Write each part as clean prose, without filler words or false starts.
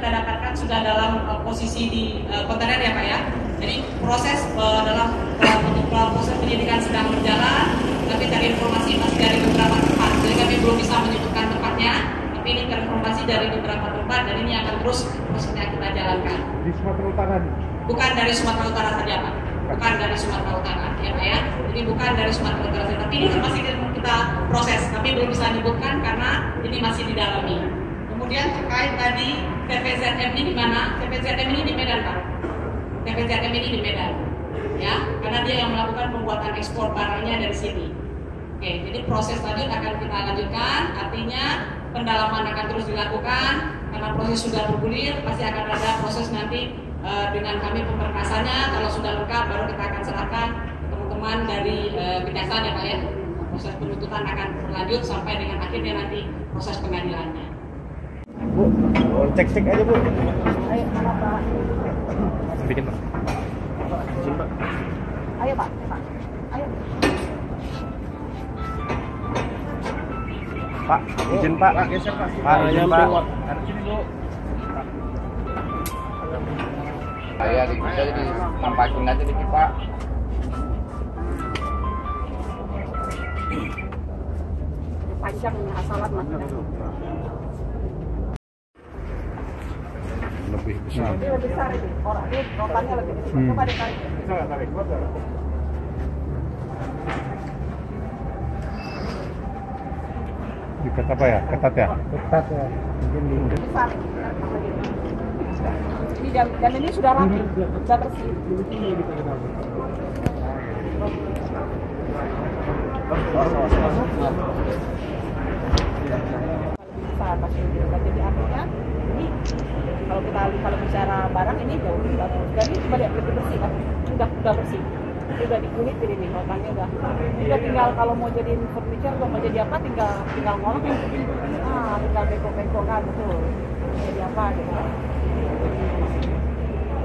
kita dapatkan sudah dalam posisi di kontainer ya Pak ya. Jadi proses proses penyidikan sedang berjalan, tapi dari informasi masih dari beberapa tempat. Jadi kami belum bisa menyebutkan tempatnya, tapi ini terinformasi dari beberapa tempat dan ini akan terus prosesnya kita jalankan. Di Sumatera Utara? Bukan dari Sumatera Utara saja Pak. Bukan dari Sumatera Utara ya Pak ya. Jadi bukan dari Sumatera Utara saja. Tapi ini masih kita proses. Kami belum bisa menyebutkan karena ini masih didalami. Kemudian terkait tadi TPZM ini di mana? TPZM ini di Medan Pak. TPZM ini di Medan, ya, karena dia yang melakukan pembuatan ekspor barangnya dari sini. Oke, jadi proses lanjut akan kita lanjutkan. Artinya pendalaman akan terus dilakukan karena proses sudah bergulir. Pasti akan ada proses nanti dengan kami pemberkasannya. Kalau sudah lengkap, baru kita akan serahkan teman-teman dari kejaksaan ya Pak ya. Proses penuntutan akan berlanjut sampai dengan akhirnya nanti proses pengadilannya. Bu, cek aja Bu. Ayo, Pak. Bikin Pak. Izin Pak. Ayo Pak. Ayo. Pak, izin Pak. Pak, geser Pak. Pak, izin Pak. Ada sini Bu. Saya bisa ditampakin aja dikit Pak. Panjang asalan Mas. Lebih besar. Ini lebih besar ini. Orang ini rotannya lebih besar. Coba ditarik. Bisa nggak tarik? Diket apa ya? Ketat ya? Ketat ya. Mungkin di Besar. Ini dan ini sudah rapi, sudah bersih. Besar pasti. Jadi artinya ini kalau bicara barang ini jauh lebih bagus. Dan ini coba lihat lebih bersih kan? Sudah bersih. Udah dikulit ini rotannya udah tinggal kalau mau jadiin furniture atau mau jadi apa tinggal ngolok ya. Tinggal bengkok-bengkok kan betul. Jadi apa gitu kan.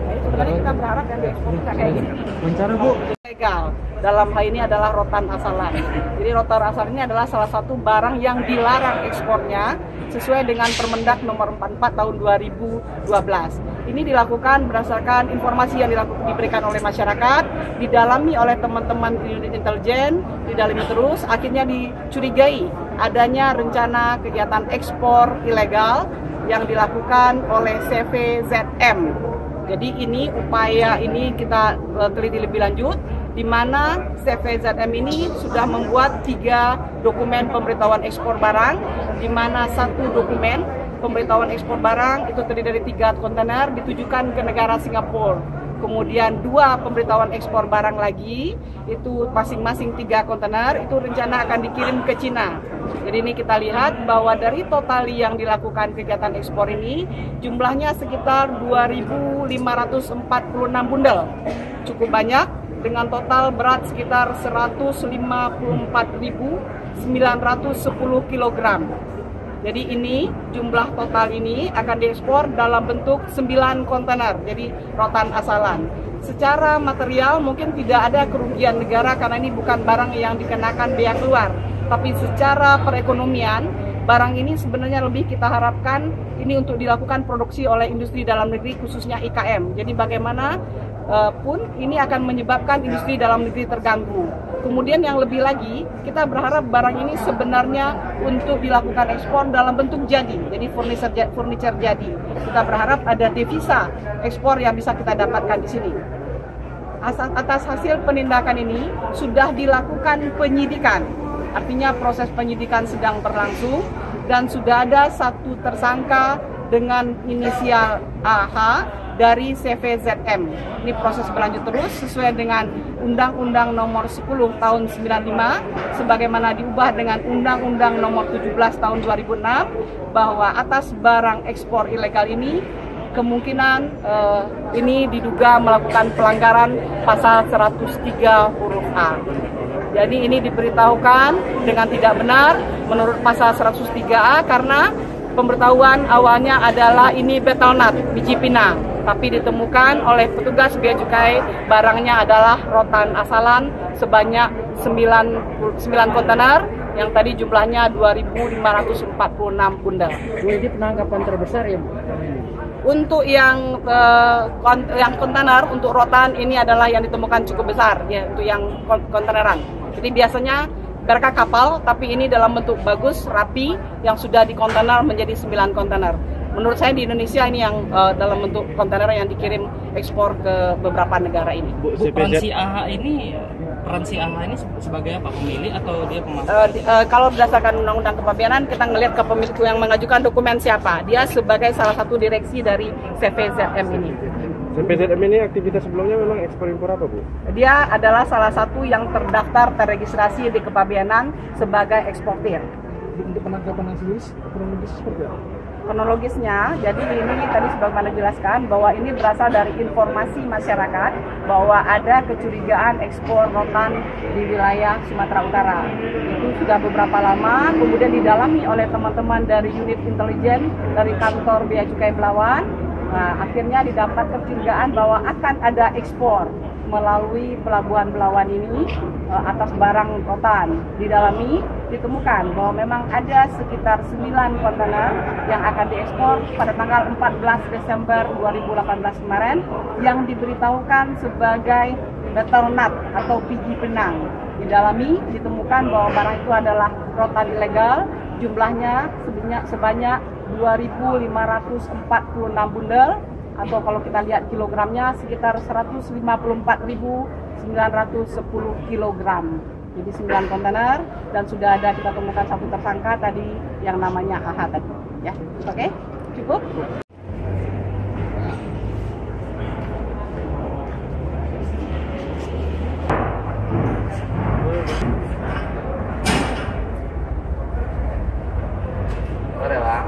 Jadi sebenarnya kita berharap yang diekspor kayak gini. Mencari Bu. Legal. Dalam hal ini adalah rotan asalan. Jadi rotan asalan ini adalah salah satu barang yang dilarang ekspornya sesuai dengan Permendak nomor 44 tahun 2012. Ini dilakukan berdasarkan informasi yang diberikan oleh masyarakat, didalami oleh teman-teman unit intelijen, didalami terus, akhirnya dicurigai adanya rencana kegiatan ekspor ilegal yang dilakukan oleh CVZM. Jadi ini upaya ini kita teliti lebih lanjut, di mana CVZM ini sudah membuat 3 dokumen pemberitahuan ekspor barang, di mana 1 dokumen pemberitahuan ekspor barang itu terdiri dari 3 kontainer ditujukan ke negara Singapura. Kemudian 2 pemberitahuan ekspor barang lagi, itu masing-masing 3 kontainer, itu rencana akan dikirim ke Cina. Jadi ini kita lihat bahwa dari total yang dilakukan kegiatan ekspor ini, jumlahnya sekitar 2.546 bundel. Cukup banyak, dengan total berat sekitar 154.910 kg. Jadi ini jumlah total ini akan diekspor dalam bentuk 9 kontainer, jadi rotan asalan. Secara material mungkin tidak ada kerugian negara karena ini bukan barang yang dikenakan bea keluar. Tapi secara perekonomian, barang ini sebenarnya lebih kita harapkan ini untuk dilakukan produksi oleh industri dalam negeri khususnya IKM. Jadi bagaimana pun ini akan menyebabkan industri dalam negeri terganggu. Kemudian yang lebih lagi, kita berharap barang ini sebenarnya untuk dilakukan ekspor dalam bentuk jadi furniture jadi. Kita berharap ada devisa ekspor yang bisa kita dapatkan di sini. Atas hasil penindakan ini sudah dilakukan penyidikan, artinya proses penyidikan sedang berlangsung dan sudah ada 1 tersangka dengan inisial AH dari CVZM. Ini proses berlanjut terus sesuai dengan Undang-Undang Nomor 10 Tahun 95 sebagaimana diubah dengan Undang-Undang Nomor 17 Tahun 2006 bahwa atas barang ekspor ilegal ini kemungkinan ini diduga melakukan pelanggaran pasal 103 huruf A. Jadi ini diberitahukan dengan tidak benar menurut pasal 103A karena pemberitahuan awalnya adalah ini betel nut, biji pinang. Tapi ditemukan oleh petugas bea cukai barangnya adalah rotan asalan sebanyak 9 kontainer yang tadi jumlahnya 2.546 bundel. Ini penangkapan terbesar ya Bu? Untuk yang kontainer untuk rotan ini adalah yang ditemukan cukup besar ya untuk yang kontaineran. Jadi biasanya mereka kapal, tapi ini dalam bentuk bagus, rapi, yang sudah di kontainer menjadi 9 kontainer. Menurut saya di Indonesia ini yang dalam bentuk kontainer yang dikirim ekspor ke beberapa negara ini. Bu, peran si AH ini sebagai apa? Pemilik atau dia pemasok? Kalau berdasarkan Undang-Undang Kepabeanan, kita ngelihat ke pemilik yang mengajukan dokumen siapa. Dia sebagai salah satu direksi dari CVZM ini. CVZM ini aktivitas sebelumnya memang ekspor impor apa Bu? Dia adalah salah satu yang terdaftar terregistrasi di Kepabeanan sebagai eksportir. Untuk penangkapan sendiri kronologis seperti apa? Kronologisnya, jadi ini tadi sebagaimana dijelaskan bahwa ini berasal dari informasi masyarakat bahwa ada kecurigaan ekspor rotan di wilayah Sumatera Utara. Itu sudah beberapa lama, kemudian didalami oleh teman-teman dari unit intelijen dari kantor Bea Cukai Belawan. Nah, akhirnya didapat kecurigaan bahwa akan ada ekspor melalui pelabuhan Belawan ini atas barang rotan. Didalami, ditemukan bahwa memang ada sekitar 9 kontainer yang akan diekspor pada tanggal 14 Desember 2018 kemarin yang diberitahukan sebagai battle nut atau pigi penang. Didalami, ditemukan bahwa barang itu adalah rotan ilegal, jumlahnya sebanyak 2.546 bundel, atau kalau kita lihat kilogramnya sekitar 154.910 kilogram. Jadi 9 kontainer, dan sudah ada kita temukan satu tersangka tadi yang namanya AH tadi. Ya, oke, cukup. Boleh Bang.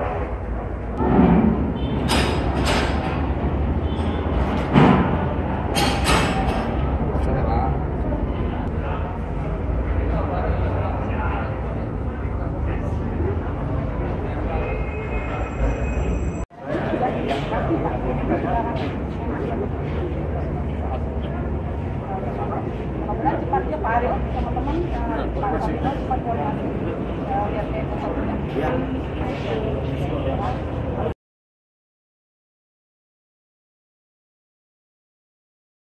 Mudah-mudahan cepat ya Pak Ariel, teman-teman cepat koordinasi lihat ke